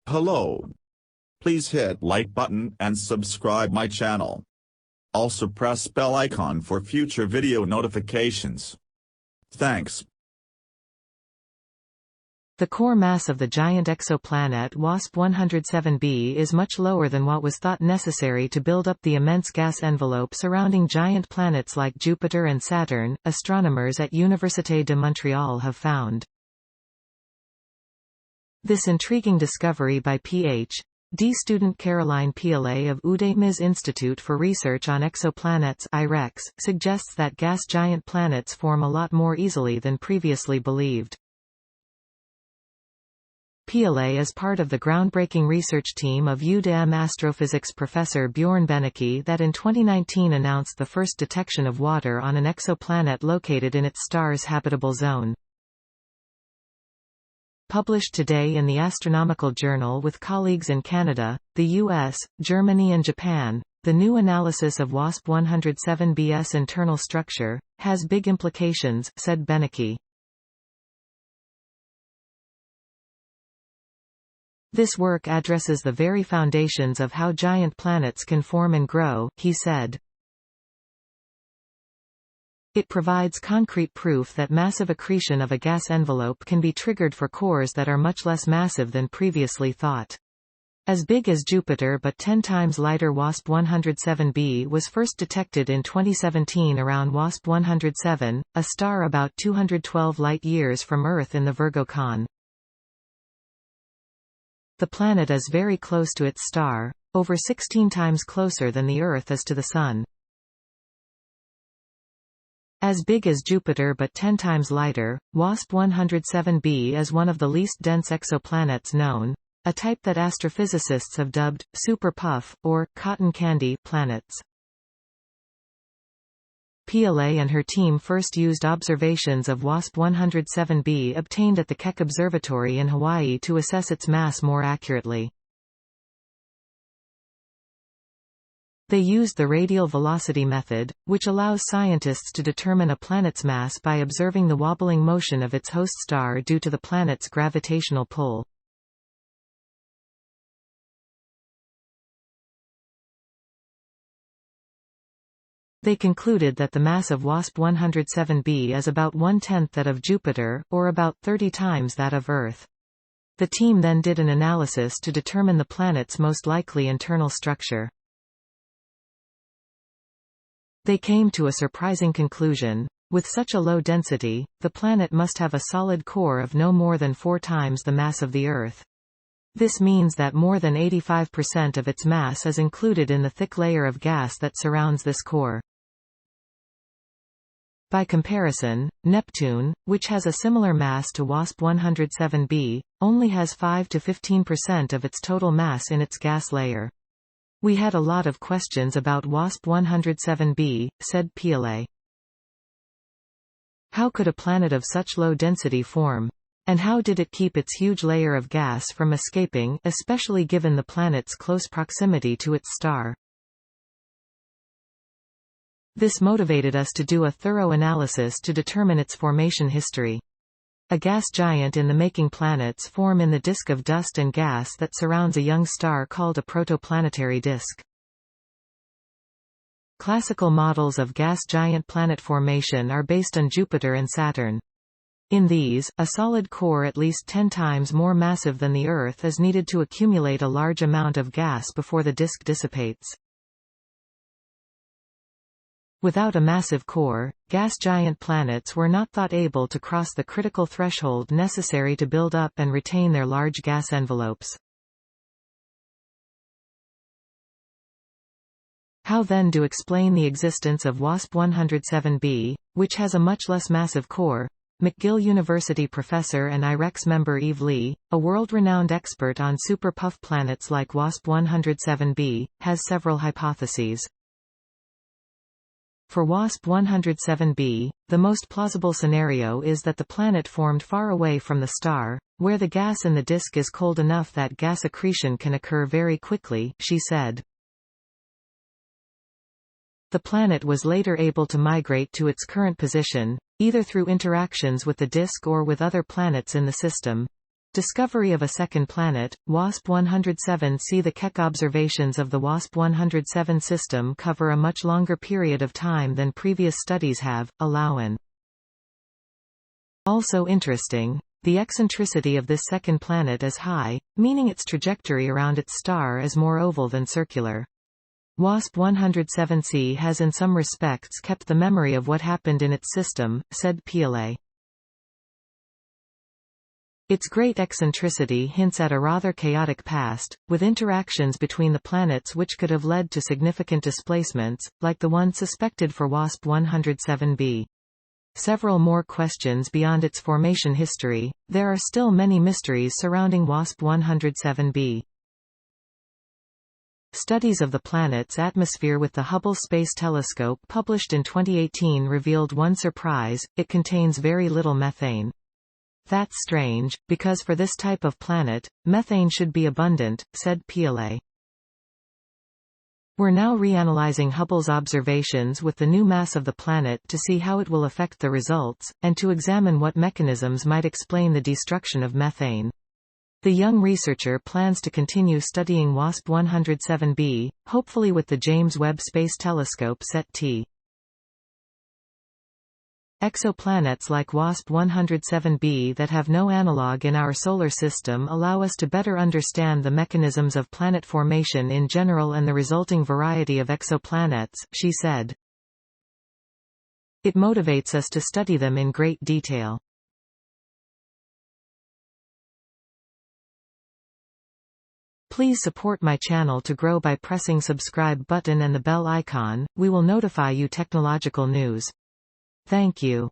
Hello. Please hit like button and subscribe my channel. Also press bell icon for future video notifications. Thanks. The core mass of the giant exoplanet WASP-107b is much lower than what was thought necessary to build up the immense gas envelope surrounding giant planets like Jupiter and Saturn, astronomers at Université de Montréal have found. This intriguing discovery by Ph.D. student Caroline Piaulet of UdeM's Institute for Research on Exoplanets iREx suggests that gas giant planets form a lot more easily than previously believed. Piaulet is part of the groundbreaking research team of UdeM astrophysics professor Björn Benneke that in 2019 announced the first detection of water on an exoplanet located in its star's habitable zone. Published today in the Astronomical Journal with colleagues in Canada, the US, Germany and Japan, the new analysis of WASP-107b's internal structure has big implications, said Benneke. This work addresses the very foundations of how giant planets can form and grow, he said. It provides concrete proof that massive accretion of a gas envelope can be triggered for cores that are much less massive than previously thought. As big as Jupiter but 10 times lighter WASP-107b was first detected in 2017 around WASP-107, a star about 212 light-years from Earth in the Virgo Con. The planet is very close to its star, over 16 times closer than the Earth is to the Sun. As big as Jupiter but 10 times lighter, WASP-107b is one of the least dense exoplanets known, a type that astrophysicists have dubbed super puff, or cotton candy, planets. Piaulet and her team first used observations of WASP-107b obtained at the Keck Observatory in Hawaii to assess its mass more accurately. They used the radial velocity method, which allows scientists to determine a planet's mass by observing the wobbling motion of its host star due to the planet's gravitational pull. They concluded that the mass of WASP-107b is about 1/10 that of Jupiter, or about 30 times that of Earth. The team then did an analysis to determine the planet's most likely internal structure. They came to a surprising conclusion. With such a low density, the planet must have a solid core of no more than 4 times the mass of the Earth. This means that more than 85% of its mass is included in the thick layer of gas that surrounds this core. By comparison, Neptune, which has a similar mass to WASP-107b, only has 5 to 15% of its total mass in its gas layer. We had a lot of questions about WASP-107b, said Piaulet. How could a planet of such low density form? And how did it keep its huge layer of gas from escaping, especially given the planet's close proximity to its star? This motivated us to do a thorough analysis to determine its formation history. A gas giant in the making planets form in the disk of dust and gas that surrounds a young star called a protoplanetary disk. Classical models of gas giant planet formation are based on Jupiter and Saturn. In these, a solid core at least 10 times more massive than the Earth is needed to accumulate a large amount of gas before the disk dissipates. Without a massive core, gas giant planets were not thought able to cross the critical threshold necessary to build up and retain their large gas envelopes. How then to explain the existence of WASP-107b, which has a much less massive core? McGill University professor and iREx member Eve Lee, a world-renowned expert on super puff planets like WASP-107b, has several hypotheses. For WASP-107b, the most plausible scenario is that the planet formed far away from the star, where the gas in the disk is cold enough that gas accretion can occur very quickly, she said. The planet was later able to migrate to its current position, either through interactions with the disk or with other planets in the system. Discovery of a second planet, WASP-107c. The Keck observations of the WASP-107 system cover a much longer period of time than previous studies have, allowing. Also interesting, the eccentricity of this second planet is high, meaning its trajectory around its star is more oval than circular. WASP-107c has in some respects kept the memory of what happened in its system, said Piaulet. Its great eccentricity hints at a rather chaotic past, with interactions between the planets which could have led to significant displacements, like the one suspected for WASP-107b. Several more questions beyond its formation history. There are still many mysteries surrounding WASP-107b. Studies of the planet's atmosphere with the Hubble Space Telescope published in 2018 revealed one surprise: it contains very little methane. That's strange, because for this type of planet, methane should be abundant, said Piaulet. We're now reanalyzing Hubble's observations with the new mass of the planet to see how it will affect the results, and to examine what mechanisms might explain the destruction of methane. The young researcher plans to continue studying WASP-107b, hopefully with the James Webb Space Telescope SET-T. Exoplanets like WASP-107b that have no analog in our solar system allow us to better understand the mechanisms of planet formation in general and the resulting variety of exoplanets, she said. It motivates us to study them in great detail. Please support my channel to grow by pressing subscribe button and the bell icon. We will notify you technological news. Thank you.